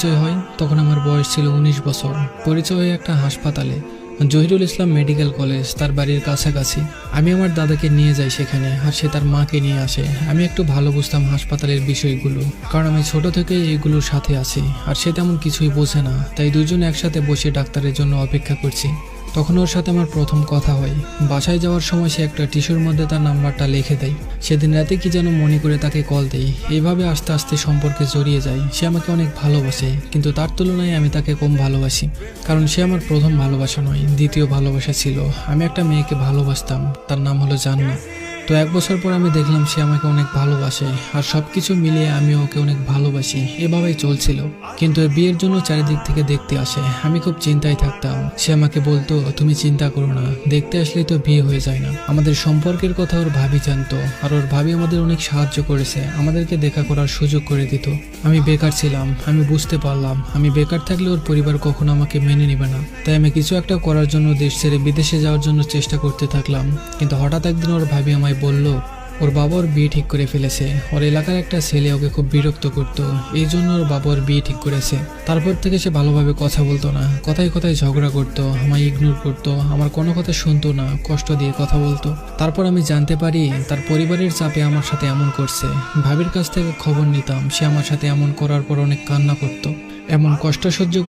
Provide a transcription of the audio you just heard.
পরিচয় হয় তখন আমার বয়স ছিল 19 বছর। পরিচয় হয় একটা হাসপাতালে, জহিরুল ইসলাম মেডিকেল কলেজ, তার বাড়ির কাছাকাছি। আমি আমার দাদাকে নিয়ে যাই সেখানে, আর সে তার মাকে নিয়ে আসে। আমি একটু ভালো বুঝতাম হাসপাতালের বিষয়গুলো, কারণ আমি ছোট থেকে এগুলোর সাথে আছি, আর সে তেমন কিছুই বোঝে না। তাই দুজনে একসাথে বসে ডাক্তারের জন্য অপেক্ষা করছি। তখন ওর সাথে আমার প্রথম কথা হয়। বাসায় যাওয়ার সময় সে একটা টিস্যুর মধ্যে তার নাম্বারটা লিখে দেয়। সেদিন রাতে কি যেন মনে করে তাকে কল দেই। এইভাবে আস্তে আস্তে সম্পর্কে জড়িয়ে যায়। সে আমাকে অনেক ভালোবাসে, কিন্তু তার তুলনায় আমি তাকে কম ভালোবাসি, কারণ সে আমার প্রথম ভালোবাসা নয়, দ্বিতীয় ভালোবাসা ছিল। আমি একটা মেয়েকে ভালোবাসতাম, তার নাম হলো জান্নাত। তো 1 বছর পর আমি দেখলাম সে আমাকে অনেক ভালোবাসে, আর সবকিছু মিলিয়ে আমি ওকে অনেক ভালোবাসি। এভাবেই চলছিল। কিন্তু এর বিয়ের জন্য চারিদিক থেকে দেখতে আসে। আমি খুব চিন্তায় থাকতাম। সে আমাকে বলতো, তুমি চিন্তা করো না, দেখতে আসলেই তো বিয়ে হয়ে যায় না। আমাদের সম্পর্কের কথা ওর ভাবি জানতো, আর ওর ভাবি আমাদের অনেক সাহায্য করেছে, আমাদেরকে দেখা করার সুযোগ করে দিত। আমি বেকার ছিলাম, আমি বুঝতে পারলাম আমি বেকার থাকলে ওর পরিবার কখনো আমাকে মেনে নেবে না। তাই আমি কিছু একটা করার জন্য দেশ ছেড়ে বিদেশে যাওয়ার জন্য চেষ্টা করতে থাকলাম। কিন্তু হঠাৎ একদিন ওর ভাবি আমায় বলল, ওর বাবা ওর বিয়ে ঠিক করে ফেলেছে। ওর এলাকার একটা ছেলে ওকে খুব বিরক্ত করত, এই জন্য ওর বাবা ওর বিয়ে ঠিক করেছে। তারপর থেকে সে ভালোভাবে কথা বলতো না, কথায় কথায় ঝগড়া করতো, আমায় ইগনোর করতো, আমার কোনো কথা শুনতো না, কষ্ট দিয়ে কথা বলতো। তারপর আমি জানতে পারি তার পরিবারের চাপে আমার সাথে এমন করছে। ভাবির কাছ থেকে খবর নিতাম, সে আমার সাথে এমন করার পর অনেক কান্না করতো। এমন কষ্ট সহ্য